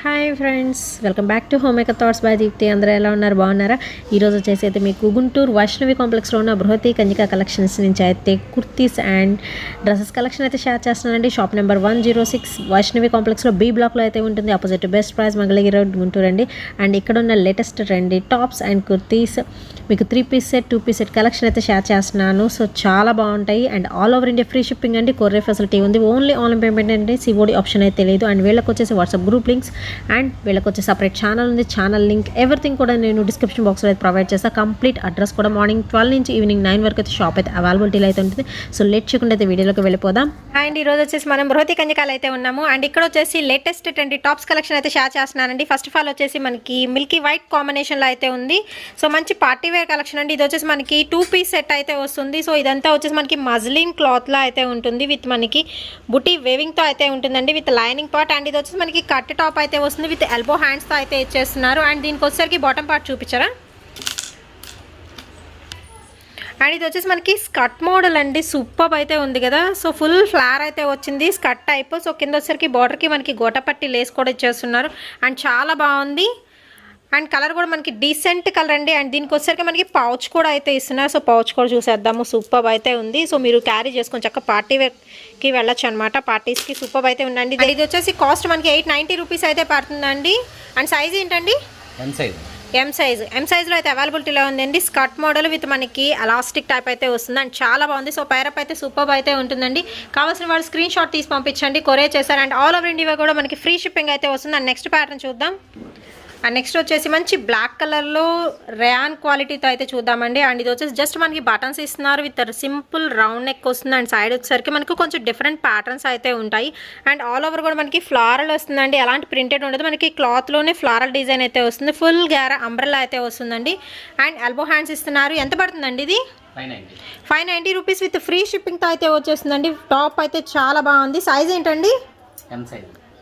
Hi friends, welcome back to home maker thoughts by Deepthi. అందరూ ఎలా ఉన్నారు? బాగున్నారా? ఈరోజు వచ్చేసి అయితే మీకు గుంటూరు వైష్ణవి కాంప్లెక్స్లో ఉన్న బృహతి కన్యకా కలెక్షన్స్ నుంచి అయితే కుర్తీస్ అండ్ డ్రెస్సెస్ కలెక్షన్ అయితే షేర్ చేస్తున్నానండి. షాప్ నెంబర్ 106 వైష్ణవి కాంప్లెక్స్లో బి బ్లాక్లో అయితే ఉంటుంది. Opposite best price Mangalagiri road Guntur అండి. అండ్ ఇక్కడ ఉన్న latest trendy tops and kurtis మీకు 3 piece set 2 piece set collection అయితే షేర్ చేస్తున్నాను. సో చాలా బాగుంటాయి and all over India free shipping అండి. కొరియర్ ఫెసిలిటీ ఉంది. ఓన్లీ ఆన్లైన్ పేమెంట్ అండి. సిఓడి ఆప్షన్ అయితే లేదు. అండ్ వీళ్ళకి వచ్చేసి వాట్సాప్ గ్రూప్ లింక్స్ అండ్ వీళ్ళకి వచ్చే సపరేట్ ఛానల్ ఉంది. ఛానల్ లింక్ ఎవ్రీథింగ్ కూడా నేను డిస్క్రిప్షన్ బాక్స్లో అయితే ప్రొవైడ్ చేస్తాను. కంప్లీట్ అడ్రస్ కూడా మార్నింగ్ 12 నుంచి ఈవినింగ్ 9 వరకు అయితే షాప్ అయితే అవైలబిలిటీలో అయితే ఉంటుంది. సో లేట్ చేయకుండా అయితే వీడియోలోకి వెళ్ళిపోదాం. అండ్ ఈరోజు వచ్చేసి మనం బృహతి కన్యకాలు అయితే ఉన్నాము. అండ్ ఇక్కడ వచ్చేసి లేటెస్ట్ 20 టాప్స్ కలెక్షన్ అయితే షేర్ చేస్తున్నానండి. ఫస్ట్ ఆఫ్ ఆల్ వచ్చేసి మనకి మిల్కీ వైట్ కాంబినేషన్లో అయితే ఉంది. సో మంచి పార్టీ వేర్ కలెక్షన్ అండి. ఇది వచ్చేసి మనకి 2 పీస్ సెట్ అయితే వస్తుంది. సో ఇదంతా వచ్చేసి మనకి మజ్లిన్ క్లాత్లో అయితే ఉంటుంది. విత్ మనకి బుటీ వేవింగ్తో అయితే ఉంటుందండి. With lining part. అండ్ ఇది వచ్చేసి మనకి కట్ టాప్ అయితే వస్తుంది. విత్ ఎల్బో హ్యాండ్స్తో అయితే ఇచ్చేస్తున్నారు. అండ్ దీనికి వచ్చేసరికి బాటమ్ పార్ట్ చూపించారా. అండ్ ఇది వచ్చేసి మనకి స్కర్ట్ మోడల్ అండి. సూపర్ అయితే ఉంది కదా. సో ఫుల్ ఫ్లార్ అయితే వచ్చింది స్కర్ట్ టైప్. సో కింద వచ్చేసరికి బార్డర్కి మనకి గోటపట్టి లేస్ కూడా ఇచ్చేస్తున్నారు. అండ్ చాలా బాగుంది. అండ్ కలర్ కూడా మనకి డీసెంట్ కలర్ అండి. అండ్ దీనికి వచ్చేసరికి మనకి పౌచ్ కూడా అయితే ఇస్తున్నారు. సో పౌచ్ కూడా చూసేద్దాము. సూపర్ అయితే ఉంది. సో మీరు క్యారీ చేసుకొని చక్కగా పార్టీ వేర్కి వెళ్ళొచ్చు అనమాట. పార్టీస్కి సూపర్ అయితే ఉందండి. ఇది వచ్చేసి కాస్ట్ మనకి 890 రూపీస్ అయితే పడుతుందండి. అండ్ సైజ్ ఏంటండి? ఎం సైజ్లో అయితే అవైలబిలిటీలో ఉందండి. స్కర్ట్ మోడల్ విత్ మనకి ఎలాస్టిక్ టైప్ అయితే వస్తుంది. అండ్ చాలా బాగుంది. సో పైరప్ అయితే సూపర్ అయితే ఉంటుందండి. కావాల్సిన వాళ్ళు స్క్రీన్ షాట్ తీసి పంపించండి. కొరియర్ చేశారు. అండ్ ఆల్ ఓవర్ ఇండియా కూడా మనకి ఫ్రీ షిప్పింగ్ అయితే వస్తుంది. అండ్ నెక్స్ట్ ప్యాటర్న్ చూద్దాం. అండ్ నెక్స్ట్ వచ్చేసి మంచి బ్లాక్ కలర్లో రేయాన్ క్వాలిటీతో అయితే చూద్దామండి. అండ్ ఇది వచ్చేసి జస్ట్ మనకి బటన్స్ ఇస్తున్నారు. విత్ సింపుల్ రౌండ్ నెక్ వస్తుంది. అండ్ సైడ్ వచ్చేసరికి మనకు కొంచెం డిఫరెంట్ ప్యాటర్న్స్ అయితే ఉంటాయి. అండ్ ఆల్ ఓవర్ కూడా మనకి ఫ్లారల్ వస్తుందండి. ఎలాంటి ప్రింటెడ్ ఉండదు. మనకి క్లాత్లోనే ఫ్లారల్ డిజైన్ అయితే వస్తుంది. ఫుల్ గ్యారా అంబ్రెల్లా అయితే వస్తుందండి. అండ్ ఎల్బో హ్యాండ్స్ ఇస్తున్నారు. ఎంత పడుతుందండి ఇది? 590 రూపీస్ విత్ ఫ్రీ షిప్పింగ్తో అయితే వచ్చేస్తుందండి. టాప్ అయితే చాలా బాగుంది. సైజ్ ఏంటండి?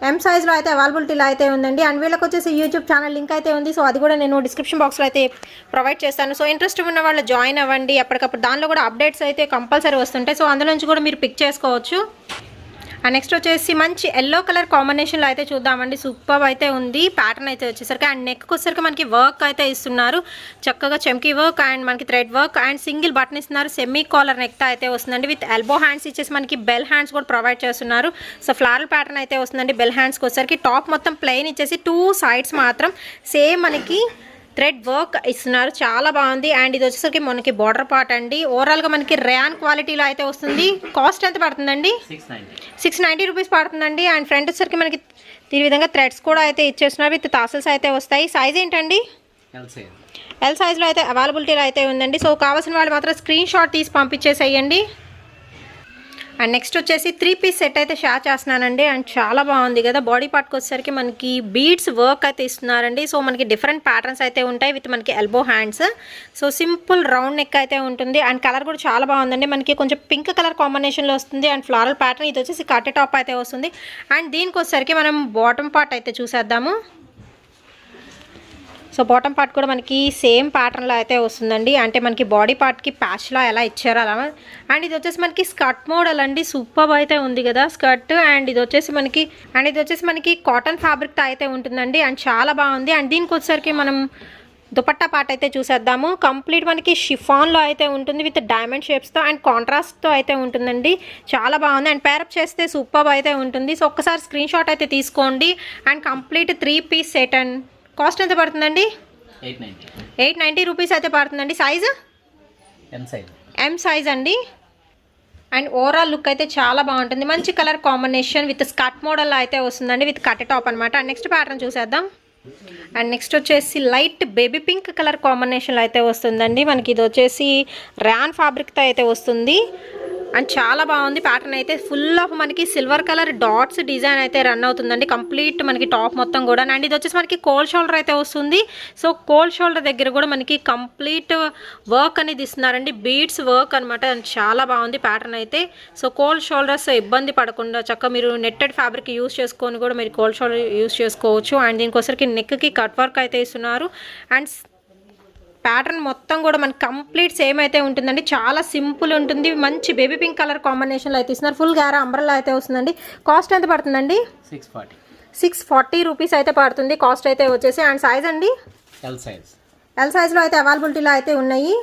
ఎం సైజ్లో అయితే అవైలబిలిటీలో అయితే ఉందండి. అండ్ వీళ్ళకి వచ్చేసి యూట్యూబ్ ఛానల్ లింక్ అయితే ఉంది. సో అది కూడా నేను డిస్క్రిప్షన్ బాక్స్లో అయితే ప్రొవైడ్ చేస్తాను. సో ఇంట్రెస్ట్ ఉన్న వాళ్ళు జాయిన్ అవ్వండి. అప్పటికప్పుడు దానిలో కూడా అప్డేట్స్ అయితే కంపల్సరీ వస్తుంటాయి. సో అందులో నుంచి కూడా మీరు పిక్ చేసుకోవచ్చు. అండ్ నెక్స్ట్ వచ్చేసి మంచి ఎల్లో కలర్ కాంబినేషన్లో అయితే చూద్దామండి. సూపర్ అయితే ఉంది. ప్యాటర్న్ అయితే వచ్చేసరికి అండ్ నెక్కి వచ్చేసరికి మనకి వర్క్ అయితే ఇస్తున్నారు. చక్కగా చెమ్కీ వర్క్ అండ్ మనకి thread work and single button ఇస్తున్నారు. సెమీ కాలర్ నెక్తో అయితే వస్తుందండి. విత్ ఎల్బో హ్యాండ్స్ ఇచ్చేసి మనకి బెల్ హ్యాండ్స్ కూడా ప్రొవైడ్ చేస్తున్నారు. సో ఫ్లారల్ ప్యాటర్న్ అయితే వస్తుందండి. బెల్ హ్యాండ్స్కి వచ్చేసరికి టాప్ మొత్తం ప్లెయిన్ ఇచ్చేసి 2 సైడ్స్ మాత్రం సేమ్ మనకి థ్రెడ్ వర్క్ ఇస్తున్నారు. చాలా బాగుంది. అండ్ ఇది వచ్చేసరికి మనకి బార్డర్ పార్ట్ అండి. ఓవరాల్గా మనకి రేయాన్ క్వాలిటీలో అయితే వస్తుంది. కాస్ట్ ఎంత పడుతుందండి? 690 రూపీస్ పడుతుందండి. అండ్ ఫ్రంట్ వచ్చేసరికి మనకి ఈ విధంగా థ్రెడ్స్ కూడా అయితే ఇచ్చేస్తున్నారు. విత్ టాసల్స్ అయితే వస్తాయి. సైజ్ ఏంటండి? ఎల్ సైజ్లో అయితే అవైలబిలిటీలో అయితే ఉందండి. సో కావాల్సిన వాళ్ళు మాత్రం స్క్రీన్ షాట్ తీసి పంపించేసేయండి. అండ్ నెక్స్ట్ వచ్చేసి 3 పీస్ సెట్ అయితే షేర్ చేస్తున్నానండి. అండ్ చాలా బాగుంది కదా. బాడీ పార్ట్కి వచ్చేసరికి మనకి బీడ్స్ వర్క్ అయితే ఇస్తున్నారండి. సో మనకి డిఫరెంట్ ప్యాటర్న్స్ అయితే ఉంటాయి. విత్ మనకి elbow hands. So simple round neck అయితే ఉంటుంది. అండ్ కలర్ కూడా చాలా బాగుందండి. మనకి కొంచెం పింక్ కలర్ కాంబినేషన్లో వస్తుంది. And floral pattern. ఇది వచ్చేసి కట్ టాప్ అయితే వస్తుంది. అండ్ దీనికి వచ్చేసరికి మనం బాటమ్ పార్ట్ అయితే చూసేద్దాము. సో బాటమ్ పార్ట్ కూడా మనకి సేమ్ ప్యాటర్న్లో అయితే వస్తుందండి. అంటే మనకి బాడీ పార్ట్కి ప్యాచ్లా ఎలా ఇచ్చారో అలా. అండ్ ఇది వచ్చేసి మనకి స్కర్ట్ మోడల్ అండి. సూపర్ అయితే ఉంది కదా స్కర్ట్. అండ్ ఇది వచ్చేసి మనకి కాటన్ ఫ్యాబ్రిక్తో అయితే ఉంటుందండి. అండ్ చాలా బాగుంది. అండ్ దీనికి వచ్చేసరికి మనం దుపట్టా పార్ట్ అయితే చూసేద్దాము. కంప్లీట్ మనకి షిఫాన్లో అయితే ఉంటుంది. విత్ డైమండ్ షేప్స్తో అండ్ కాంట్రాస్ట్తో అయితే ఉంటుందండి. చాలా బాగుంది. అండ్ పేరప్ చేస్తే సూపర్ అయితే ఉంటుంది. సో ఒక్కసారి స్క్రీన్ షాట్ అయితే తీసుకోండి. And complete 3 piece set. And cost ఎంత పడుతుందండి? 890 రూపీస్ అయితే పడుతుందండి. సైజు ఎం సైజ్ అండి. అండ్ ఓవరాల్ లుక్ అయితే చాలా బాగుంటుంది. మంచి colour combination with skirt model అయితే వస్తుందండి. విత్ కట్ టాప్ అనమాట. అండ్ నెక్స్ట్ ప్యాటర్న్ చూసేద్దాం. అండ్ నెక్స్ట్ వచ్చేసి లైట్ బేబీ పింక్ కలర్ కాంబినేషన్లో అయితే వస్తుందండి. మనకి ఇది వచ్చేసి ర్యాన్ ఫ్యాబ్రిక్తో అయితే వస్తుంది. అండ్ చాలా బాగుంది. ప్యాటర్న్ అయితే ఫుల్ ఆఫ్ మనకి సిల్వర్ కలర్ డాట్స్ డిజైన్ అయితే రన్ అవుతుందండి. కంప్లీట్ మనకి టాప్ మొత్తం కూడా. అండ్ ఇది వచ్చేసి మనకి కోల్డ్ షోల్డర్ అయితే వస్తుంది. సో కోల్డ్ షోల్డర్ దగ్గర కూడా మనకి కంప్లీట్ వర్క్ అనేది ఇస్తున్నారండి. బీడ్స్ వర్క్ అనమాట. చాలా బాగుంది ప్యాటర్న్ అయితే. సో కోల్డ్ షోల్డర్స్ ఇబ్బంది పడకుండా చక్కగా మీరు నెట్టెడ్ ఫ్యాబ్రిక్ యూస్ చేసుకొని కూడా మీరు కోల్డ్ షోల్డర్ యూస్ చేసుకోవచ్చు. అండ్ దీనికోసరికి నెక్కి కట్ వర్క్ అయితే ఇస్తున్నారు. అండ్ ప్యాటర్న్ మొత్తం కూడా మనకి కంప్లీట్ సేమ్ అయితే ఉంటుందండి. చాలా సింపుల్ ఉంటుంది. మంచి బేబీ పింక్ కలర్ కాంబినేషన్లో అయితే ఇస్తున్నారు. ఫుల్ గ్యారా అంబ్రెల్లా అయితే వస్తుందండి. కాస్ట్ ఎంత పడుతుందండి? 640 రూపీస్ అయితే పడుతుంది కాస్ట్ అయితే వచ్చేసి. అండ్ సైజ్ అండి ఎల్ సైజ్లో అయితే అవైలబిలిటీలో అయితే ఉన్నాయి.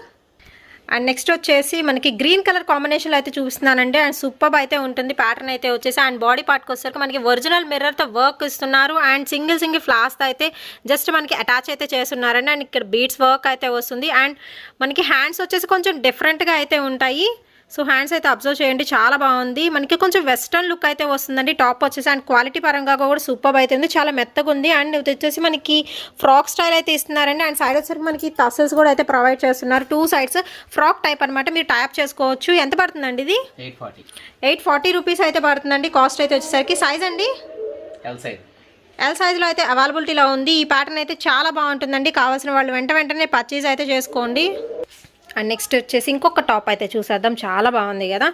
అండ్ నెక్స్ట్ వచ్చేసి మనకి గ్రీన్ కలర్ కాంబినేషన్లో అయితే చూపిస్తున్నానండి. అండ్ సూపర్ అయితే ఉంటుంది ప్యాటర్న్ అయితే వచ్చేసి. అండ్ బాడీ పార్ట్కి వచ్చేసరికి మనకి ఒరిజినల్ మిర్రర్తో వర్క్ ఇస్తున్నారు. అండ్ సింగిల్ ఫ్లాస్తో అయితే జస్ట్ మనకి అటాచ్ అయితే చేస్తున్నారండి. అండ్ ఇక్కడ బీడ్స్ వర్క్ అయితే వస్తుంది. అండ్ మనకి హ్యాండ్స్ వచ్చేసి కొంచెం డిఫరెంట్గా అయితే ఉంటాయి. సో హ్యాండ్స్ అయితే అబ్జర్వ్ చేయండి, చాలా బాగుంది. మనకి కొంచెం వెస్ట్రన్ లుక్ అయితే వస్తుందండి టాప్ వచ్చేసి. అండ్ క్వాలిటీ పరంగా కూడా సూపర్ అయితే ఉంది, చాలా మెత్తగా ఉంది. అండ్ ఇది వచ్చేసి మనకి ఫ్రాక్ స్టైల్ అయితే ఇస్తున్నారండి. అండ్ సైడ్ వచ్చేసరికి మనకి టసల్స్ కూడా అయితే ప్రొవైడ్ చేస్తున్నారు. 2 సైడ్స్ ఫ్రాక్ టైప్ అనమాట, మీరు టైప్ చేసుకోవచ్చు. ఎంత పడుతుందండి ఇది? 840 రూపీస్ అయితే పడుతుందండి కాస్ట్ అయితే వచ్చేసరికి. సైజ్ అండి ఎల్ సైజ్లో అయితే అవైలబిలిటీలో ఉంది. ఈ ప్యాటర్న్ అయితే చాలా బాగుంటుందండి, కావాల్సిన వాళ్ళు వెంటనే పర్చేజ్ అయితే చేసుకోండి. అండ్ నెక్స్ట్ వచ్చేసి ఇంకొక టాప్ అయితే చూసేద్దాం, చాలా బాగుంది కదా.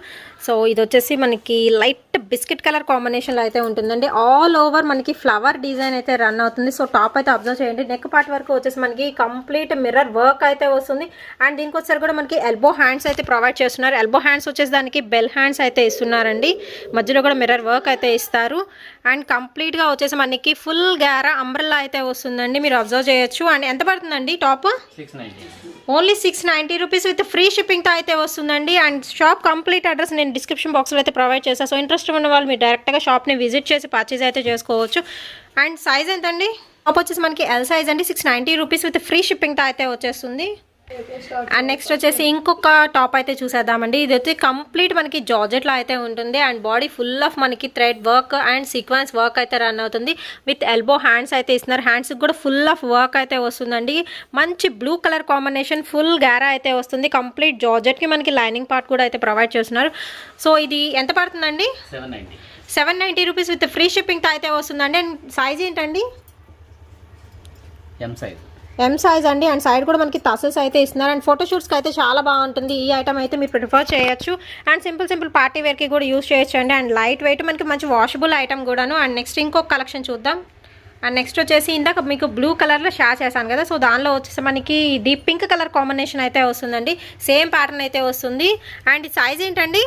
సో ఇది వచ్చేసి మనకి లైట్ బిస్కెట్ కలర్ కాంబినేషన్లో అయితే ఉంటుందండి. ఆల్ ఓవర్ మనకి ఫ్లవర్ డిజైన్ అయితే రన్ అవుతుంది. సో టాప్ అయితే అబ్జర్వ్ చేయండి, నెక్ పార్ట్ వరకు వచ్చేసి మనకి కంప్లీట్ మిర్రర్ వర్క్ అయితే వస్తుంది. అండ్ దీనికి వచ్చేసరికి కూడా మనకి ఎల్బో హ్యాండ్స్ అయితే ప్రొవైడ్ చేస్తున్నారు. ఎల్బో హ్యాండ్స్ వచ్చేసి దానికి బెల్ హ్యాండ్స్ అయితే ఇస్తున్నారండి, మధ్యలో కూడా మిర్రర్ వర్క్ అయితే ఇస్తారు. అండ్ కంప్లీట్గా వచ్చేసి మనకి ఫుల్ గ్యారా అంబ్రెల్లా అయితే వస్తుందండి, మీరు అబ్జర్వ్ చేయొచ్చు. అండ్ ఎంత పడుతుందండి top? Only 690 rupees with free షిప్పింగ్తో అయితే వస్తుందండి. అండ్ షాప్ కంప్లీట్ అడ్రస్ నేను డిస్క్రిప్షన్ బాక్స్లో అయితే ప్రొవైడ్ చేస్తాను. సో ఇంట్రెస్ట్ ఉన్న వాళ్ళు మీరు డైరెక్ట్గా షాప్ని విజిట్ చేసి పర్చేజ్ అయితే చేసుకోవచ్చు. అండ్ సైజ్ ఎంతండి? టాప్ వచ్చేసి మనకి ఎల్ సైజ్ అండి, 690 రూపీస్ విత్ ఫ్రీ షిప్పింగ్తో అయితే వచ్చేస్తుంది. అండ్ నెక్స్ట్ వచ్చేసి ఇంకొక టాప్ అయితే చూసేద్దామండి. ఇది వచ్చి కంప్లీట్ మనకి జార్జెట్లో అయితే ఉంటుంది. అండ్ బాడీ ఫుల్ ఆఫ్ మనకి thread work and sequence work అయితే రన్ అవుతుంది. విత్ ఎల్బో హ్యాండ్స్ అయితే ఇస్తున్నారు. హ్యాండ్స్కి కూడా ఫుల్ ఆఫ్ వర్క్ అయితే వస్తుందండి. మంచి బ్లూ కలర్ కాంబినేషన్, ఫుల్ గారా అయితే వస్తుంది. కంప్లీట్ జార్జెట్కి మనకి లైనింగ్ పార్ట్ కూడా అయితే ప్రొవైడ్ చేస్తున్నారు. సో ఇది ఎంత పడుతుందండి? 790 రూపీస్ విత్ ఫ్రీ షిప్పింగ్తో అయితే వస్తుందండి. అండ్ సైజ్ ఏంటండి? ఎం సైజ్ అండి. అండ్ సైడ్ కూడా మనకి టసల్స్ అయితే ఇస్తున్నారు. అండ్ ఫోటోషూట్స్కి అయితే చాలా బాగుంటుంది ఈ ఐటమ్ అయితే, మీరు ప్రిఫర్ చేయొచ్చు. అండ్ సింపుల్ పార్టీ వేర్కి కూడా యూస్ చేయొచ్చు అండి. అండ్ లైట్ వెయిట్ మనకి మంచి వాషబుల్ ఐటమ్ కూడాను. అండ్ నెక్స్ట్ ఇంకొక కలెక్షన్ చూద్దాం. అండ్ నెక్స్ట్ వచ్చేసి ఇందాక మీకు బ్లూ కలర్లో షేర్ చేశాను కదా, సో దానిలో వచ్చేసి మనకి డీప్ పింక్ కలర్ కాంబినేషన్ అయితే వస్తుందండి. సేమ్ ప్యాటర్న్ అయితే వస్తుంది. అండ్ సైజ్ ఏంటండి?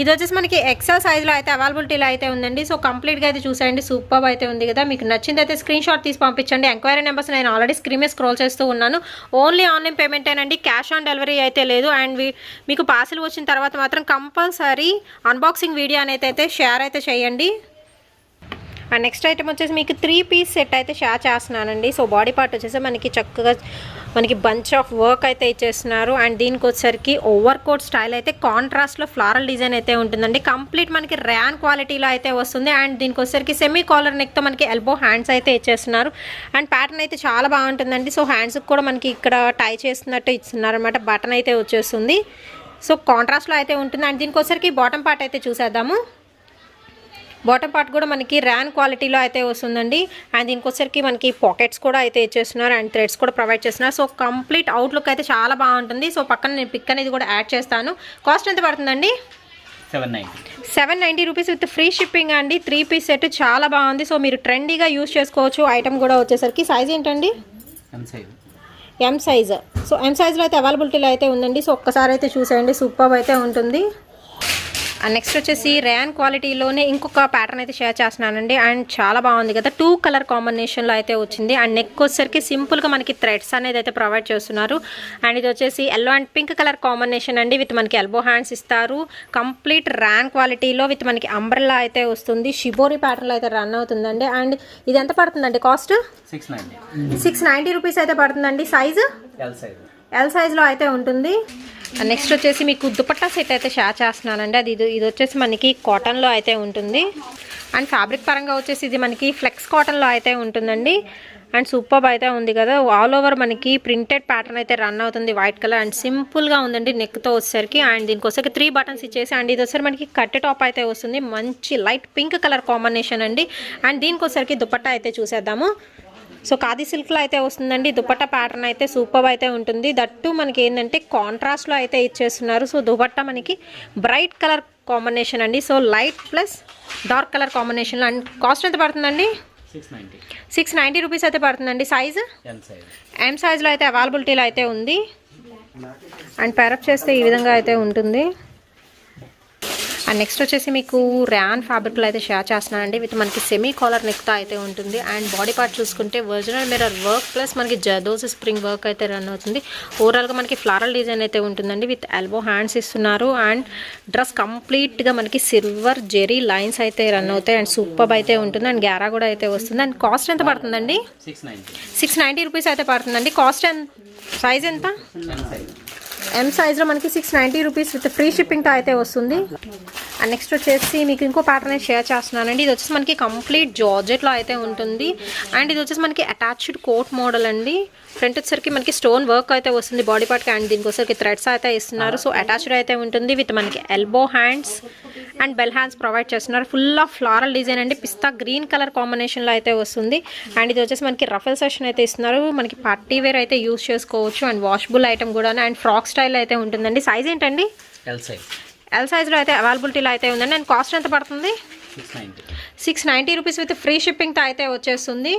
ఇది వచ్చేసి మనకి ఎక్సెల్ సైజ్లో అయితే అవైలబిలిటీలో అయితే ఉందండి. సో కంప్లీట్గా అయితే చూసేయండి, సూపర్ అయితే ఉంది కదా. మీకు నచ్చింది అయితే స్క్రీన్ షాట్ తీసి పంపించండి. ఎంక్వైరీ నెంబర్స్ నేను ఆల్రెడీ స్క్రీన్ మీద స్క్రోల్ చేస్తూ ఉన్నాను. ఓన్లీ ఆన్లైన్ పేమెంటేనండి, క్యాష్ ఆన్ డెలివరీ అయితే లేదు. అండ్ మీకు పార్సిల్ వచ్చిన తర్వాత మాత్రం కంపల్సరీ అన్బాక్సింగ్ వీడియో అనేది అయితే షేర్ అయితే చేయండి. అండ్ నెక్స్ట్ ఐటమ్ వచ్చేసి మీకు 3 పీస్ సెట్ అయితే షేర్ చేస్తున్నానండి. సో బాడీ పార్ట్ వచ్చేసి మనకి చక్కగా మనకి బంచ్ ఆఫ్ వర్క్ అయితే ఇచ్చేస్తున్నారు. అండ్ దీనికి వచ్చేసరికి ఓవర్ కోట్ స్టైల్ అయితే కాంట్రాస్ట్లో ఫ్లారల్ డిజైన్ అయితే ఉంటుందండి. కంప్లీట్ మనకి ర్యాన్ క్వాలిటీలో అయితే వస్తుంది. అండ్ దీనికి వచ్చేసరికి సెమీ కాలర్ నెక్తో మనకి ఎల్బో హ్యాండ్స్ అయితే ఇచ్చేస్తున్నారు. అండ్ ప్యాటర్న్ అయితే చాలా బాగుంటుందండి. సో హ్యాండ్స్కి కూడా మనకి ఇక్కడ టై చేస్తున్నట్టు ఇస్తున్నారు అనమాట, బటన్ అయితే వచ్చేస్తుంది. సో కాంట్రాస్ట్లో అయితే ఉంటుంది. అండ్ దీనికి వచ్చేసరికి బాటమ్ పార్ట్ అయితే చూసేద్దాము. బాటమ్ పార్ట్ కూడా మనకి ర్యాన్ క్వాలిటీలో అయితే వస్తుందండి. అండ్ దీనికి వచ్చేసరికి మనకి పాకెట్స్ కూడా అయితే ఇచ్చేస్తున్నారు. అండ్ థ్రెడ్స్ కూడా ప్రొవైడ్ చేస్తున్నారు. సో కంప్లీట్ అవుట్లుక్ అయితే చాలా బాగుంటుంది. సో పక్కన నేను పిక్ అనేది కూడా యాడ్ చేస్తాను. కాస్ట్ ఎంత పడుతుందండి? 790 రూపీస్ విత్ ఫ్రీ షిప్పింగ్ అండి. 3 పీస్ సెట్ చాలా బాగుంది. సో మీరు ట్రెండీగా యూజ్ చేసుకోవచ్చు. ఐటమ్ కూడా వచ్చేసరికి సైజ్ ఏంటండి? M size. సో ఎం సైజ్లో అయితే అవైలబిలిటీలో అయితే ఉందండి. సో ఒక్కసారి అయితే చూసేయండి, సూపర్ అయితే ఉంటుంది. అండ్ నెక్స్ట్ వచ్చేసి ర్యాన్ క్వాలిటీలోనే ఇంకొక ప్యాటర్న్ అయితే షేర్ చేస్తున్నానండి. అండ్ చాలా బాగుంది కదా, 2 కలర్ కాంబినేషన్లో అయితే వచ్చింది. అండ్ నెక్ వచ్చేసరికి సింపుల్గా మనకి థ్రెడ్స్ అనేది అయితే ప్రొవైడ్ చేస్తున్నారు. అండ్ ఇది వచ్చేసి yellow and pink colour combination అండి. విత్ మనకి ఎల్బో హ్యాండ్స్ ఇస్తారు. కంప్లీట్ ర్యాన్ క్వాలిటీలో విత్ మనకి అంబ్రెల్లా అయితే వస్తుంది. షిబోరి ప్యాటర్న్లో అయితే రన్ అవుతుందండి. అండ్ ఇది ఎంత పడుతుందండి కాస్ట్? 690 రూపీస్ అయితే పడుతుందండి. సైజు ఎల్ సైజ్లో అయితే ఉంటుంది. నెక్స్ట్ వచ్చేసి మీకు దుపట్టా సెట్ అయితే షేర్ చేస్తున్నానండి. ఇది వచ్చేసి మనకి కాటన్లో అయితే ఉంటుంది. అండ్ ఫ్యాబ్రిక్ పరంగా వచ్చేసి ఇది మనకి ఫ్లెక్స్ కాటన్లో అయితే ఉంటుందండి. అండ్ సూపర్ అయితే ఉంది కదా, ఆల్ ఓవర్ మనకి ప్రింటెడ్ ప్యాటర్న్ అయితే రన్ అవుతుంది, వైట్ కలర్. అండ్ సింపుల్గా ఉందండి నెక్తో వచ్చేసరికి. అండ్ దీనికి వచ్చేసరికి 3 బటన్స్ ఇచ్చేసి. అండ్ ఇది వచ్చేసరికి మనకి కట్ టాప్ అయితే వస్తుంది, మంచి లైట్ పింక్ కలర్ కాంబినేషన్ అండి. అండ్ దీనికి వచ్చేసరికి దుపట్టా అయితే చూసేద్దాము. సో ఖాదీ సిల్క్లో అయితే వస్తుందండి. దుపట్టా ప్యాటర్న్ అయితే సూపర్ అయితే ఉంటుంది. దట్టు మనకి ఏంటంటే కాంట్రాస్ట్లో అయితే ఇచ్చేస్తున్నారు. సో దుపట్టా మనకి బ్రైట్ కలర్ కాంబినేషన్ అండి. So light plus dark colour కాంబినేషన్లో. అండ్ కాస్ట్ ఎంత పడుతుందండి? 690 రూపీస్ అయితే పడుతుందండి. సైజు ఎం సైజ్లో అయితే అవైలబిలిటీలో అయితే ఉంది. అండ్ పేరప్ చేస్తే ఈ విధంగా అయితే ఉంటుంది. అండ్ నెక్స్ట్ వచ్చేసి మీకు ర్యాన్ ఫ్యాబ్రిక్లో అయితే షేర్ చేస్తున్నానండి. విత్ మనకి సెమీ కాలర్ నెక్తో అయితే ఉంటుంది. అండ్ బాడీ పార్ట్ చూసుకుంటే ఒరిజినల్ మిర్రర్ వర్క్ ప్లస్ మనకి జర్దోసి స్ప్రింగ్ వర్క్ అయితే రన్ అవుతుంది. ఓవరాల్గా మనకి ఫ్లారల్ డిజైన్ అయితే ఉంటుందండి. విత్ ఎల్బో హ్యాండ్స్ ఇస్తున్నారు. అండ్ డ్రెస్ కంప్లీట్గా మనకి సిల్వర్ జెరీ లైన్స్ అయితే రన్ అవుతాయి. అండ్ సూపర్ అయితే ఉంటుంది. అండ్ గ్యారా కూడా అయితే వస్తుంది. అండ్ కాస్ట్ ఎంత పడుతుందండి? 690 రూపీస్ అయితే పడుతుందండి. కాస్ట్ ఎంత? సైజ్ ఎంత? ఎం సైజ్లో మనకి 690 రూపీస్ విత్ ఫ్రీ షిప్పింగ్తో అయితే వస్తుంది. అండ్ నెక్స్ట్ వచ్చేసి మీకు ఇంకో ప్యాటర్న్ షేర్ చేస్తున్నానండి. ఇది వచ్చేసి మనకి కంప్లీట్ జార్జెట్లో అయితే ఉంటుంది. అండ్ ఇది వచ్చేసి మనకి అటాచ్డ్ కోట్ మోడల్ అండి. ఫ్రంట్ వచ్చేసరికి మనకి స్టోన్ వర్క్ అయితే వస్తుంది బాడీ పార్ట్కి. అండ్ దీనికోసరికి థ్రెడ్స్ అయితే ఇస్తున్నారు. సో అటాచ్డ్ అయితే ఉంటుంది. విత్ మనకి elbow hands and bell hands provide చేస్తున్నారు. ఫుల్ ఆఫ్ ఫ్లారల్ డిజైన్ అండి. పిస్తా గ్రీన్ కలర్ కాంబినేషన్లో అయితే వస్తుంది. అండ్ ఇది వచ్చేసి మనకి రఫల్ సెషన్ అయితే ఇస్తున్నారు. మనకి పార్టీ వేర్ అయితే యూస్ చేసుకోవచ్చు. అండ్ వాషబుల్ ఐటమ్ కూడా. అండ్ ఫ్రాక్ స్టైల్ అయితే ఉంటుందండి. సైజ్ ఏంటండి? ఎల్ సైజ్లో అయితే అవైలబిలిటీలో అయితే ఉందండి. అండ్ కాస్ట్ ఎంత పడుతుంది? 690 రూపీస్ విత్ ఫ్రీ షిప్పింగ్తో అయితే వచ్చేస్తుంది.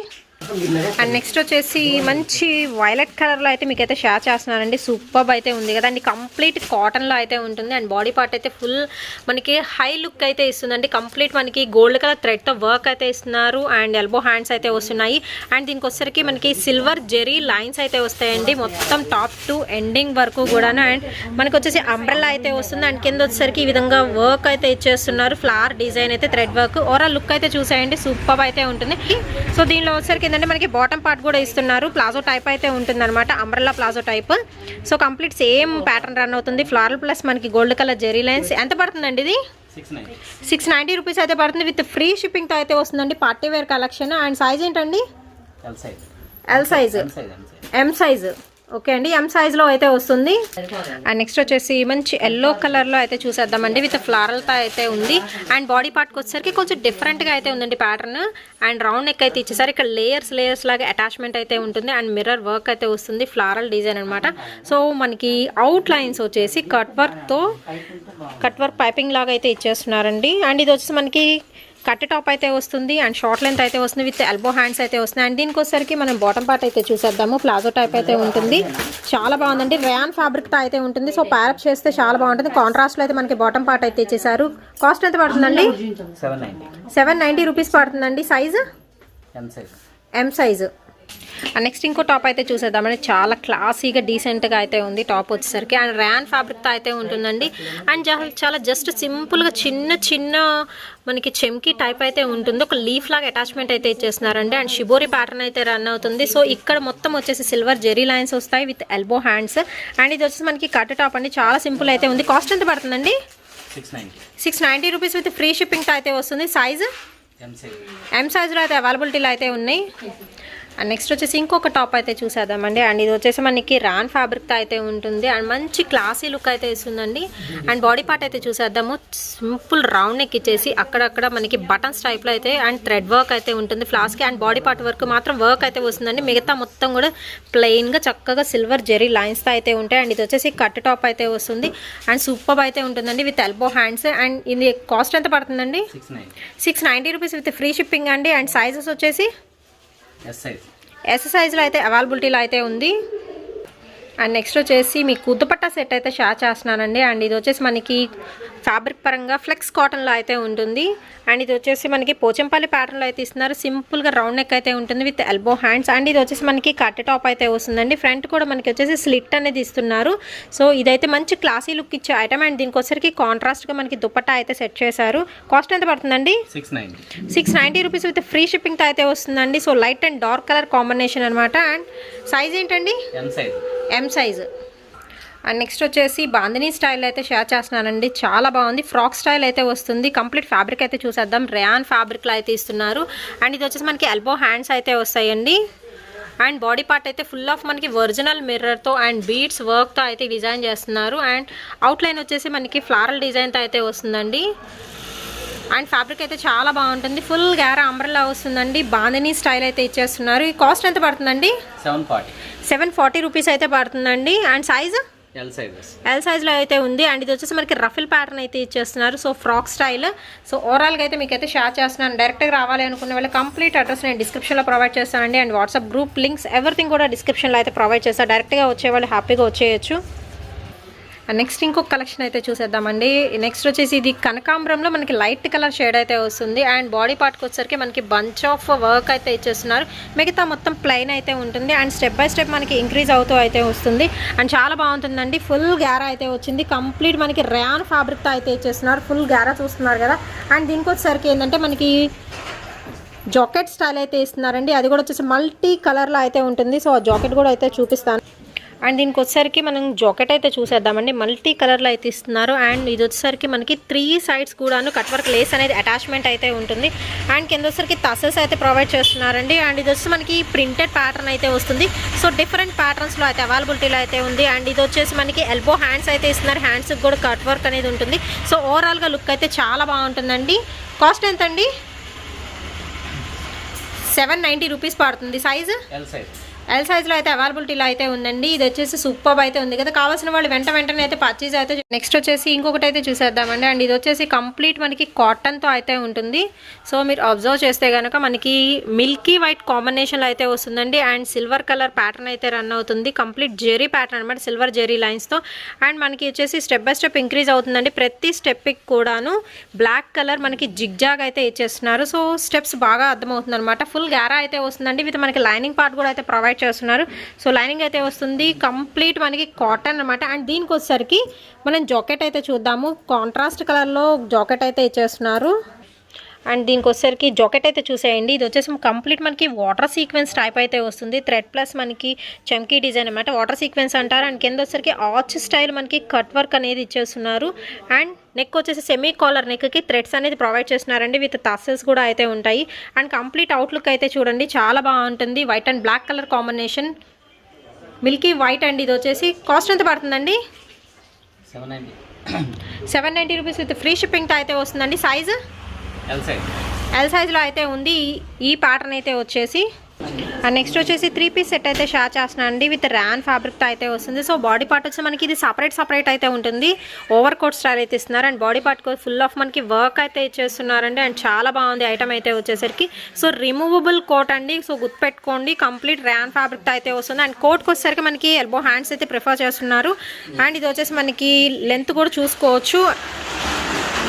అండ్ నెక్స్ట్ వచ్చేసి మంచి వైలెట్ కలర్లో అయితే మీకైతే షేర్ చేస్తున్నానండి. సూపర్ అయితే ఉంది కదా అండి. కంప్లీట్ కాటన్లో అయితే ఉంటుంది. అండ్ బాడీ పార్ట్ అయితే ఫుల్ మనకి హై లుక్ అయితే ఇస్తుందండి. కంప్లీట్ మనకి గోల్డ్ కలర్ థ్రెడ్తో వర్క్ అయితే ఇస్తున్నారు. అండ్ ఎల్బో హ్యాండ్స్ అయితే వస్తున్నాయి. అండ్ దీనికి వచ్చేసరికి మనకి సిల్వర్ జెరీ లైన్స్ అయితే వస్తాయండి మొత్తం టాప్ టు ఎండింగ్ వరకు కూడా. అండ్ మనకి వచ్చేసి అంబ్రెల్లా అయితే వస్తుంది. అండ్ కింద వచ్చేసరికి ఈ విధంగా వర్క్ అయితే ఇచ్చేస్తున్నారు. ఫ్లవర్ డిజైన్ అయితే థ్రెడ్ వర్క్. ఓవరాల్ లుక్ అయితే చూసేయండి. సూపర్ అయితే ఉంటుంది. సో దీనిలో వచ్చేసరికి ఏంటంటే మనకి బాటమ్ పార్ట్ కూడా ఇస్తున్నారు. ప్లాజో టైప్ అయితే ఉంటుంది అనమాట. Umbrella palazzo type. So complete same pattern run అవుతుంది. ఫ్లారల్ ప్లస్ మనకి గోల్డ్ కలర్ జెరీ లైన్స్. ఎంత పడుతుందండి ఇది? 690 రూపీస్ అయితే పడుతుంది. విత్ ఫ్రీ షిప్పింగ్తో అయితే వస్తుందండి. Party wear collection. And size ఏంటండి? L size. M size. Okay అండి. ఎం సైజ్లో అయితే వస్తుంది. అండ్ నెక్స్ట్ వచ్చేసి మంచి ఎల్లో కలర్లో అయితే చూసేద్దామండి. విత్ ఫ్లారల్తో అయితే ఉంది. అండ్ బాడీ పార్ట్కి వచ్చేసరికి కొంచెం డిఫరెంట్గా అయితే ఉందండి ప్యాటర్న్. అండ్ రౌండ్ నెక్ అయితే ఇచ్చేసరికి ఇక్కడ లేయర్స్ లాగా అటాచ్మెంట్ అయితే ఉంటుంది. అండ్ మిర్రర్ వర్క్ అయితే వస్తుంది. ఫ్లారల్ డిజైన్ అనమాట. సో మనకి అవుట్ లైన్స్ వచ్చేసి కట్ వర్క్ పైపింగ్ లాగా అయితే ఇచ్చేస్తున్నారండి. అండ్ ఇది వచ్చేసి మనకి కట్ టాప్ అయితే వస్తుంది. అండ్ షార్ట్ లెంత్ అయితే వస్తుంది. విత్ ఎల్బో హ్యాండ్స్ అయితే వస్తుంది. అండ్ దీనికి వచ్చేసరికి మనం బాటమ్ పార్ట్ అయితే చూసేద్దాము. ప్లాజో టైప్ అయితే ఉంటుంది. చాలా బాగుందండి. ర్యాన్ ఫ్యాబ్రిక్తో అయితే ఉంటుంది. సో ప్యారప్ చేస్తే చాలా బాగుంటుంది. కాంట్రాస్ట్లో అయితే మనకి బాటమ్ పార్ట్ అయితే ఇచ్చేసారు. కాస్ట్ ఎంత పడుతుందండి? 790 రూపీస్ పడుతుందండి. Size? M size. And next ఇంకో టాప్ అయితే చూసేద్దామండి. చాలా క్లాసీగా డీసెంట్గా అయితే ఉంది టాప్ వచ్చేసరికి. అండ్ ర్యాన్ ఫ్యాబ్రిక్తో అయితే ఉంటుందండి. అండ్ చాలా జస్ట్ సింపుల్గా చిన్న మనకి చెమ్కీ టైప్ అయితే ఉంటుంది. ఒక లీఫ్ లాగా అటాచ్మెంట్ అయితే ఇచ్చేస్తున్నారండి. అండ్ షిబోరి ప్యాటర్న్ అయితే రన్ అవుతుంది. సో ఇక్కడ మొత్తం వచ్చేసి సిల్వర్ జెరీ లైన్స్ వస్తాయి విత్ ఎల్బో హ్యాండ్స్. అండ్ ఇది వచ్చేసి మనకి కట్ టాప్ అండి. చాలా సింపుల్ అయితే ఉంది. కాస్ట్ ఎంత పడుతుందండి? 690 రూపీస్ విత్ ఫ్రీ షిప్పింగ్తో అయితే వస్తుంది. సైజు? ఎం సైజులో అయితే అవైలబిలిటీలో అయితే ఉన్నాయి. అండ్ నెక్స్ట్ వచ్చేసి ఇంకొక టాప్ అయితే చూసేద్దామండి. అండ్ ఇది వచ్చేసి మనకి ర్యాన్ ఫ్యాబ్రిక్తో అయితే ఉంటుంది. అండ్ మంచి క్లాసీ లుక్ అయితే ఇస్తుందండి. అండ్ బాడీ పార్ట్ అయితే చూసేద్దాము. సింపుల్ రౌండ్ నెక్ ఇచ్చేసి అక్కడక్కడ మనకి బటన్స్ టైప్లో అయితే అండ్ థ్రెడ్ వర్క్ అయితే ఉంటుంది ఫ్లాస్కి. అండ్ బాడీ పార్ట్ వర్క్ మాత్రం వర్క్ అయితే వస్తుందండి. మిగతా మొత్తం కూడా ప్లెయిన్గా చక్కగా సిల్వర్ జెరీ లైన్స్తో అయితే ఉంటాయి. అండ్ ఇది వచ్చేసి కట్ టాప్ అయితే వస్తుంది. అండ్ సూపర్ అయితే ఉంటుందండి విత్ ఎల్బో హ్యాండ్స్. అండ్ ఇది కాస్ట్ ఎంత పడుతుందండి? 690 రూపీస్ విత్ ఫ్రీ షిప్పింగ్ అండి. అండ్ సైజెస్ వచ్చేసి ఎస్ సైజ్లో అయితే అవైలబిలిటీలో అయితే ఉంది. అండ్ నెక్స్ట్ వచ్చేసి మీ కుదుపట్ట సెట్ అయితే షేర్ చేస్తున్నానండి. అండ్ ఇది వచ్చేసి మనకి ఫ్యాబ్రిక్ పరంగా ఫ్లెక్స్ కాటన్లో అయితే ఉంటుంది. అండ్ ఇది వచ్చేసి మనకి పోచంపల్లి ప్యాటర్న్లో అయితే ఇస్తున్నారు. సింపుల్గా రౌండ్ నెక్ అయితే ఉంటుంది విత్ ఎల్బో హ్యాండ్స్. అండ్ ఇది వచ్చేసి మనకి కట్ టాప్ అయితే వస్తుందండి. ఫ్రంట్ కూడా మనకి వచ్చేసి స్లిట్ అనేది ఇస్తున్నారు. సో ఇదైతే మంచి క్లాసీ లుక్ ఇచ్చే ఐటమ్. అండ్ దీనికి వచ్చేసరికి కాంట్రాస్ట్గా మనకి దుపట్టా అయితే సెట్ చేశారు. కాస్ట్ ఎంత పడుతుందండి? 690 రూపీస్ విత్ ఫ్రీ షిప్పింగ్తో అయితే వస్తుందండి. So light and dark colour combination అనమాట. అండ్ సైజ్ ఏంటండి? M size. అండ్ నెక్స్ట్ వచ్చేసి బాందినీ స్టైల్ అయితే షేర్ చేస్తున్నానండి. చాలా బాగుంది. ఫ్రాక్ స్టైల్ అయితే వస్తుంది. కంప్లీట్ ఫ్యాబ్రిక్ అయితే చూసేద్దాం. ర్యాన్ ఫ్యాబ్రిక్లో అయితే ఇస్తున్నారు. అండ్ ఇది వచ్చేసి మనకి ఎల్బో హ్యాండ్స్ అయితే వస్తాయండి. అండ్ బాడీ పార్ట్ అయితే ఫుల్ ఆఫ్ మనకి ఒరిజినల్ మిర్రర్తో అండ్ బీడ్స్ వర్క్తో అయితే డిజైన్ చేస్తున్నారు. అండ్ అవుట్లైన్ వచ్చేసి మనకి ఫ్లారల్ డిజైన్తో అయితే వస్తుందండి. అండ్ ఫ్యాబ్రిక్ అయితే చాలా బాగుంటుంది. ఫుల్ గ్యారా అంబ్రెల్లా వస్తుందండి. బాందినీ స్టైల్ అయితే ఇచ్చేస్తున్నారు. ఈ కాస్ట్ ఎంత పడుతుందండి? 740 రూపీస్ అయితే పడుతుందండి. And size? ఎల్ సైజ్లో అయితే ఉంది. అండ్ ఇది వచ్చేసి మనకి రఫిల్ ప్యాటర్న్ అయితే ఇచ్చేస్తున్నారు. So frock style. సో ఓవరాల్గా అయితే మీకు అయితే షేర్ చేస్తున్నాను. డైరెక్ట్గా రావాలి అనుకున్న వాళ్ళు కంప్లీట్ అడ్రస్ నేను డిస్క్రిప్షన్లో ప్రొవైడ్ చేస్తానండి. And WhatsApp group links everything కూడా డిస్క్రిప్షన్లో అయితే ప్రొవైడ్ చేస్తాను. డైరెక్ట్గా వచ్చే వాళ్ళు హ్యాపీగా వచ్చేయచ్చు. నెక్స్ట్ ఇంకొక కలెక్షన్ అయితే చూసేద్దామండి. నెక్స్ట్ వచ్చేసి ఇది కనకాంబరంలో మనకి లైట్ కలర్ షేడ్ అయితే వస్తుంది. అండ్ బాడీ పార్ట్కి వచ్చేసరికి మనకి బంచ్ ఆఫ్ వర్క్ అయితే ఇచ్చేస్తున్నారు. మిగతా మొత్తం ప్లెయిన్ అయితే ఉంటుంది. అండ్ స్టెప్ బై స్టెప్ మనకి ఇంక్రీజ్ అవుతూ అయితే వస్తుంది. అండ్ చాలా బాగుంటుందండి. ఫుల్ గ్యారా అయితే వచ్చింది. కంప్లీట్ మనకి ర్యాన్ ఫ్యాబ్రిక్తో అయితే ఇచ్చేస్తున్నారు. ఫుల్ గ్యారా చూస్తున్నారు కదా. అండ్ దీనికి వచ్చేసరికి ఏంటంటే మనకి జాకెట్ స్టైల్ అయితే ఇస్తున్నారండి. అది కూడా వచ్చేసి మల్టీ కలర్లో అయితే ఉంటుంది. సో ఆ జాకెట్ కూడా అయితే చూపిస్తాను. అండ్ దీనికి వచ్చేసరికి మనం జాకెట్ అయితే చూసేద్దామండి. మల్టీ కలర్లో అయితే ఇస్తున్నారు. అండ్ ఇది వచ్చేసరికి మనకి 3 సైడ్స్ కూడాను కట్ వర్క్ లేస్ అనేది అటాచ్మెంట్ అయితే ఉంటుంది. అండ్ కింద వచ్చేసరికి టసల్స్ అయితే ప్రొవైడ్ చేస్తున్నారండి. అండ్ ఇది వచ్చి మనకి ప్రింటెడ్ ప్యాటర్న్ అయితే వస్తుంది. సో డిఫరెంట్ ప్యాటర్న్స్లో అయితే అవైలబిలిటీలో అయితే ఉంది. అండ్ ఇది వచ్చేసి మనకి ఎల్బో హ్యాండ్స్ అయితే ఇస్తున్నారు. హ్యాండ్స్కి కూడా కట్ వర్క్ అనేది ఉంటుంది. సో ఓవరాల్గా లుక్ అయితే చాలా బాగుంటుందండి. కాస్ట్ ఎంతండి? 790 రూపీస్ పడుతుంది. సైజు ఎల్ సైజ్లో అయితే అవైలబిలిటీలో అయితే ఉందండి. ఇది వచ్చేసి సూపర్ అయితే ఉంది కదా. కావాల్సిన వాళ్ళు వెంటనే అయితే పర్చేజ్ అయితే. నెక్స్ట్ వచ్చేసి ఇంకొకటి అయితే చూసేద్దామండి. అండ్ ఇది వచ్చేసి కంప్లీట్ మనకి కాటన్తో అయితే ఉంటుంది. సో మీరు అబ్జర్వ్ చేస్తే కనుక మనకి మిల్కీ వైట్ కాంబినేషన్లో అయితే వస్తుందండి. అండ్ సిల్వర్ కలర్ ప్యాటర్న్ అయితే రన్ అవుతుంది. కంప్లీట్ జెరీ ప్యాటర్న్ అనమాట, సిల్వర్ జెరీ లైన్స్తో. అండ్ మనకి వచ్చేసి స్టెప్ బై స్టెప్ ఇంక్రీజ్ అవుతుందండి. ప్రతి స్టెప్కి కూడాను బ్లాక్ కలర్ మనకి జిగ్జాగ్ అయితే ఇచ్చేస్తున్నారు. సో స్టెప్స్ బాగా అర్థమవుతుంది అనమాట. ఫుల్ గ్యారా అయితే వస్తుందండి. విత్ మనకి లైనింగ్ పార్ట్ కూడా అయితే ప్రొవైడ్ చేస్తున్నారు. సో లైనింగ్ అయితే వస్తుంది. కంప్లీట్ మనకి కాటన్ అనమాట. అండ్ దీనికి వచ్చేసరికి మనం జాకెట్ అయితే చూద్దాము. కాంట్రాస్ట్ కలర్లో జాకెట్ అయితే ఇచ్చేస్తున్నారు. అండ్ దీనికి వచ్చేసరికి జాకెట్ అయితే చూసేయండి. ఇది వచ్చేసి కంప్లీట్ మనకి వాటర్ సీక్వెన్స్ టైప్ అయితే వస్తుంది. థ్రెడ్ ప్లస్ మనకి చమ్కీ డిజైన్ అనమాట. వాటర్ సీక్వెన్స్ అంటారు. అండ్ కింద వచ్చేసరికి ఆర్చ్ స్టైల్ మనకి కట్ వర్క్ అనేది ఇచ్చేస్తున్నారు. అండ్ నెక్ వచ్చేసి సెమీ కాలర్ నెక్కి థ్రెడ్స్ అనేది ప్రొవైడ్ చేస్తున్నారండి. విత్ టసల్స్ కూడా అయితే ఉంటాయి. అండ్ కంప్లీట్ అవుట్లుక్ అయితే చూడండి, చాలా బాగుంటుంది. White and black colour combination, milky white. And ఇది వచ్చేసి కాస్ట్ ఎంత పడుతుందండి? 790 రూపీస్ విత్ ఫ్రీ షిప్పింగ్తో అయితే వస్తుందండి. సైజు ఎల్ సైజ్లో అయితే ఉంది. ఈ ప్యాటర్న్ అయితే వచ్చేసి. అండ్ నెక్స్ట్ వచ్చేసి 3 పీస్ సెట్ అయితే షేర్ చేస్తున్నాను అండి. విత్ ర్యాన్ ఫ్యాబ్రిక్తో అయితే వస్తుంది. సో బాడీ పార్ట్ వచ్చి మనకి ఇది సపరేట్ అయితే ఉంటుంది. ఓవర్ కోట్ స్టైల్ అయితే ఇస్తున్నారు. And body part full of మనకి వర్క్ అయితే ఇచ్చేస్తున్నారండి. అండ్ చాలా బాగుంది ఐటమ్ అయితే వచ్చేసరికి. సో రిమూవబుల్ కోట్ అండి. సో గుర్తుపెట్టుకోండి, కంప్లీట్ ర్యాన్ ఫ్యాబ్రిక్తో అయితే వస్తుంది. అండ్ కోట్కి వచ్చేసరికి మనకి ఎల్బో హ్యాండ్స్ అయితే ప్రిఫర్ చేస్తున్నారు. అండ్ ఇది వచ్చేసి మనకి లెంత్ కూడా చూసుకోవచ్చు.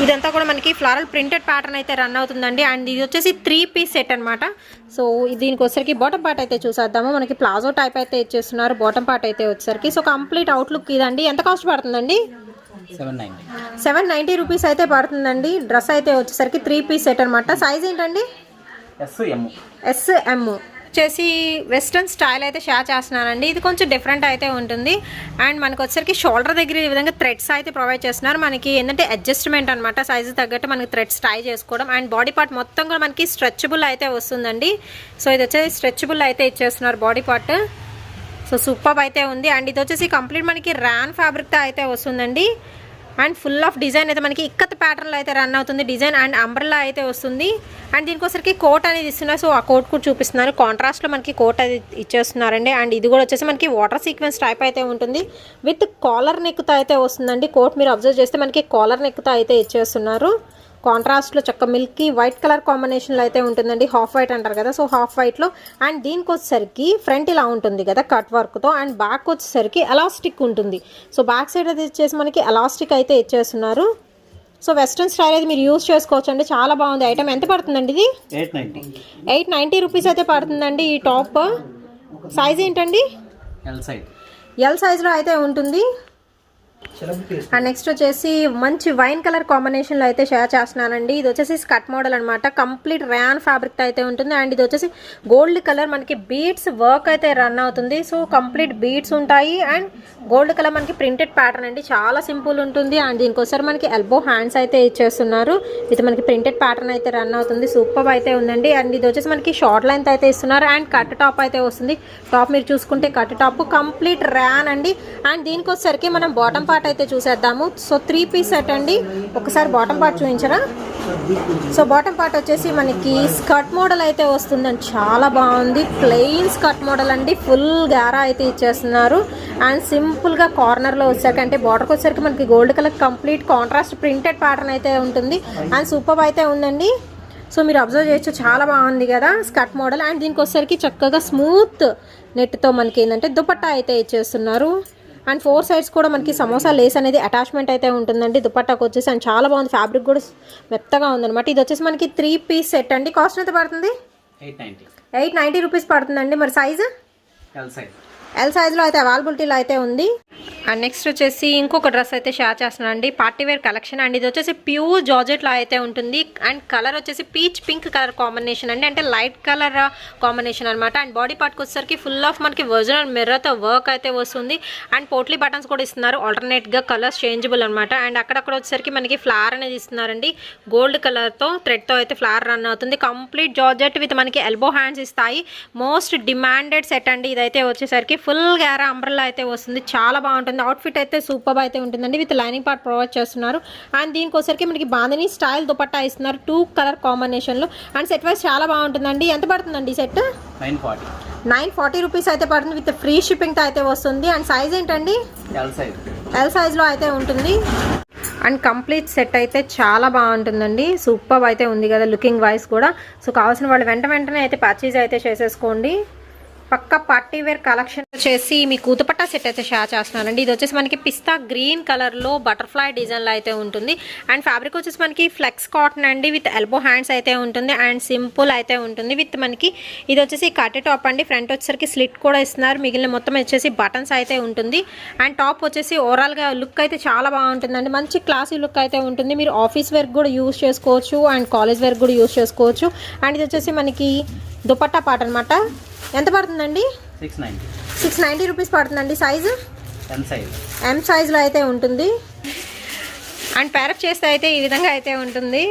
ఇదంతా కూడా మనకి ఫ్లారల్ ప్రింటెడ్ ప్యాటర్న్ అయితే రన్ అవుతుందండి. అండ్ ఇది వచ్చేసి 3 పీస్ సెట్ అనమాట. సో దీనికి వచ్చేసరికి బాటమ్ పార్ట్ అయితే చూసేద్దాము. మనకి ప్లాజో టైప్ అయితే ఇచ్చేస్తున్నారు బాటమ్ పార్ట్ అయితే వచ్చేసరికి. సో కంప్లీట్ అవుట్లుక్ ఇదండి. ఎంత కాస్ట్ పడుతుందండి? 790 రూపీస్ అయితే పడుతుందండి. డ్రెస్ అయితే వచ్చేసరికి 3 పీస్ సెట్ అనమాట. సైజ్ ఏంటండి? ఎస్ఎం వచ్చేసి వెస్ట్రన్ స్టైల్ అయితే షేర్ చేస్తున్నానండి. ఇది కొంచెం డిఫరెంట్ అయితే ఉంటుంది. అండ్ మనకు వచ్చేసరికి షోల్డర్ దగ్గర ఈ విధంగా థ్రెడ్స్ అయితే ప్రొవైడ్ చేస్తున్నారు. మనకి ఏంటంటే అడ్జస్ట్మెంట్ అనమాట, సైజు తగ్గట్టు మనకి థ్రెడ్స్ టై చేసుకోవడం. అండ్ బాడీ పార్ట్ మొత్తం కూడా మనకి స్ట్రెచబుల్ అయితే వస్తుందండి. సో ఇది వచ్చేసి స్ట్రెచబుల్ అయితే ఇచ్చేస్తున్నారు బాడీ పార్ట్. సో సూపర్ అయితే ఉంది. అండ్ ఇది వచ్చేసి కంప్లీట్ మనకి ర్యాన్ ఫ్యాబ్రిక్తో అయితే వస్తుందండి. అండ్ ఫుల్ ఆఫ్ డిజైన్ అయితే మనకి ఇక్కత్ ప్యాటర్న్లో అయితే రన్ అవుతుంది డిజైన్. అండ్ అంబ్రెల్లా అయితే వస్తుంది. అండ్ దీనికోసరికి కోట్ అనేది ఇస్తున్నారు. సో ఆ కోట్ కూడా చూపిస్తున్నారు. కాంట్రాస్ట్లో మనకి కోట్ అది ఇచ్చేస్తున్నారండి. అండ్ ఇది కూడా వచ్చేసి మనకి వాటర్ సీక్వెన్స్ టైప్ అయితే ఉంటుంది. విత్ కాలర్ నెక్తో అయితే వస్తుందండి. కోట్ మీరు అబ్జర్వ్ చేస్తే మనకి కాలర్ నెక్తో అయితే ఇచ్చేస్తున్నారు. కాంట్రాస్ట్లో చక్క మిల్కీ వైట్ కలర్ కాంబినేషన్లో అయితే ఉంటుందండి. హాఫ్ వైట్ అంటారు కదా, సో హాఫ్ వైట్లో. అండ్ దీనికి వచ్చేసరికి ఫ్రంట్ ఇలా ఉంటుంది కదా కట్ వర్క్తో. అండ్ బ్యాక్ వచ్చేసరికి ఎలాస్టిక్ ఉంటుంది. సో బ్యాక్ సైడ్ అది ఇచ్చేసి మనకి ఎలాస్టిక్ అయితే ఇచ్చేస్తున్నారు. సో వెస్ట్రన్ స్టైల్ అయితే మీరు యూజ్ చేసుకోవచ్చు అండి. చాలా బాగుంది ఐటమ్. ఎంత పడుతుందండి ఇది? 890 రూపీస్ అయితే పడుతుందండి ఈ టాప్. సైజ్ ఏంటండి? ఎల్ సైజ్లో అయితే ఉంటుంది. అండ్ నెక్స్ట్ వచ్చేసి మంచి వైన్ కలర్ కాంబినేషన్లో అయితే షేర్ చేస్తున్నానండి. ఇది వచ్చేసి స్కర్ట్ మోడల్ అనమాట. కంప్లీట్ ర్యాన్ ఫ్యాబ్రిక్ అయితే ఉంటుంది. అండ్ ఇది వచ్చేసి గోల్డ్ కలర్ మనకి బీడ్స్ వర్క్ అయితే రన్ అవుతుంది. సో కంప్లీట్ బీడ్స్ ఉంటాయి. అండ్ గోల్డ్ కలర్ మనకి ప్రింటెడ్ ప్యాటర్న్ అండి. చాలా సింపుల్ ఉంటుంది. అండ్ దీనికోసారి మనకి ఎల్బో హ్యాండ్స్ అయితే ఇచ్చేస్తున్నారు. ఇది మనకి ప్రింటెడ్ ప్యాటర్న్ అయితే రన్ అవుతుంది. సూపర్ అయితే ఉందండి. అండ్ ఇది వచ్చేసి మనకి షార్ట్ లెంత్ అయితే ఇస్తున్నారు. అండ్ కట్ టాప్ అయితే వస్తుంది. టాప్ మీరు చూసుకుంటే కట్ టాప్ కంప్లీట్ ర్యాన్ అండి. అండ్ దీనికి వచ్చేసరికి మనం బాటమ్ పార్ట్ అయితే చూసేద్దాము. సో 3 పీస్ సెట్ అండి. ఒకసారి బాటమ్ పార్ట్ చూపించరా? సో బాటమ్ పార్ట్ వచ్చేసి మనకి స్కర్ట్ మోడల్ అయితే వస్తుందండి. చాలా బాగుంది. ప్లెయిన్ స్కర్ట్ మోడల్ అండి. ఫుల్ గారా అయితే ఇచ్చేస్తున్నారు. అండ్ సింపుల్గా కార్నర్లో వచ్చేసరికి అంటే బార్డర్కి వచ్చేసరికి మనకి gold colour complete contrast printed pattern అయితే ఉంటుంది. అండ్ సూపర్ అయితే ఉందండి. సో మీరు అబ్జర్వ్ చేయొచ్చు, చాలా బాగుంది కదా స్కర్ట్ మోడల్. అండ్ దీనికి వచ్చేసరికి చక్కగా స్మూత్ నెట్తో మనకి ఏంటంటే దుపట్టా అయితే ఇచ్చేస్తున్నారు. అండ్ 4 సైడ్స్ కూడా మనకి సమోసా లేస్ అనేది అటాచ్మెంట్ అయితే ఉంటుందండి దుపట్టాకు వచ్చేసి. అండ్ చాలా బాగుంది, ఫ్యాబ్రిక్ కూడా మెత్తగా ఉందన్నమాట. ఇది వచ్చేసి మనకి 3 పీస్ సెట్ అండి. కాస్ట్ ఎంత పడుతుంది? 890 రూపీస్ పడుతుందండి. మరి సైజు ఎల్ సైజ్లో అయితే అవైలబిలిటీలో అయితే ఉంది. అండ్ నెక్స్ట్ వచ్చేసి ఇంకొక డ్రెస్ అయితే షేర్ చేస్తున్నాను అండి, పార్టీ వేర్ కలెక్షన్. అండ్ ఇది వచ్చేసి ప్యూర్ జార్జెట్లో అయితే ఉంటుంది. అండ్ కలర్ వచ్చేసి పీచ్ పింక్ కలర్ కాంబినేషన్ అండి, అంటే లైట్ కలర్ కాంబినేషన్ అనమాట. అండ్ బాడీ పార్ట్కి వచ్చేసరికి ఫుల్ ఆఫ్ మనకి ఒరిజినల్ మిర్రర్తో వర్క్ అయితే వస్తుంది. అండ్ పోట్లీ బటన్స్ కూడా ఇస్తున్నారు, ఆల్టర్నేట్గా కలర్స్ చేంజబుల్ అనమాట. అండ్ అక్కడక్కడ వచ్చేసరికి మనకి ఫ్లవర్ అనేది ఇస్తున్నారండి, గోల్డ్ కలర్తో థ్రెడ్తో అయితే ఫ్లవర్ రన్ అవుతుంది. కంప్లీట్ జార్జెట్ విత్ మనకి ఎల్బో హ్యాండ్స్ ఇస్తాయి. మోస్ట్ డిమాండెడ్ సెట్ అండి ఇదైతే వచ్చేసరికి. ఫుల్ గ్యారా అంబ్రెల్లా అయితే వస్తుంది, చాలా బాగుంటుంది. అవుట్ఫిట్ అయితే సూపర్ అయితే ఉంటుందండి, విత్ లైనింగ్ పార్ట్ ప్రొవైడ్ చేస్తున్నారు. అండ్ దీనికోసరికి మనకి బాందిని స్టైల్ దుపట్టా ఇస్తున్నారు 2 కలర్ కాంబినేషన్లో. అండ్ సెట్ వైజ్ చాలా బాగుంటుందండి. ఎంత పడుతుందండి ఈ సెట్? 940 రూపీస్ అయితే పడుతుంది, విత్ ఫ్రీ షిప్పింగ్తో అయితే వస్తుంది. అండ్ సైజ్ ఏంటండి? ఎల్ సైజ్లో అయితే ఉంటుంది. అండ్ కంప్లీట్ సెట్ అయితే చాలా బాగుంటుందండి, సూపర్ అయితే ఉంది కదా లుకింగ్ వైజ్ కూడా. సో కావాల్సిన వాళ్ళు వెంటనే అయితే పర్చేజ్ అయితే చేసేసుకోండి. పక్క పార్టీ వేర్ కలెక్షన్ వచ్చేసి మీకు దుపట్టా సెట్ అయితే షేర్ చేస్తున్నానండి. ఇది వచ్చేసి మనకి పిస్తా గ్రీన్ కలర్లో బటర్ఫ్లై డిజైన్లో అయితే ఉంటుంది. అండ్ ఫ్యాబ్రిక్ వచ్చేసి మనకి ఫ్లెక్స్ కాటన్ అండి, విత్ ఎల్బో హ్యాండ్స్ అయితే ఉంటుంది. అండ్ సింపుల్ అయితే ఉంటుంది, విత్ మనకి ఇది వచ్చేసి కట్ టాప్ అండి. ఫ్రంట్ వచ్చేసరికి స్లిట్ కూడా ఇస్తున్నారు, మిగిలిన మొత్తం వచ్చేసి బటన్స్ అయితే ఉంటుంది. అండ్ టాప్ వచ్చేసి ఓవరాల్గా లుక్ అయితే చాలా బాగుంటుందండి, మంచి క్లాసీ లుక్ అయితే ఉంటుంది. మీరు ఆఫీస్ వేర్ కూడా యూజ్ చేసుకోవచ్చు, అండ్ కాలేజ్ వేర్ కూడా యూజ్ చేసుకోవచ్చు. అండ్ ఇది వచ్చేసి మనకి దుపట్టా పార్ట్ అనమాట. ఎంత పడుతుందండి? 690 రూపీస్ పడుతుందండి. సైజు ఎం సైజ్లో అయితే ఉంటుంది. అండ్ ప్యారప్ చేస్తే అయితే ఈ విధంగా అయితే ఉంటుంది.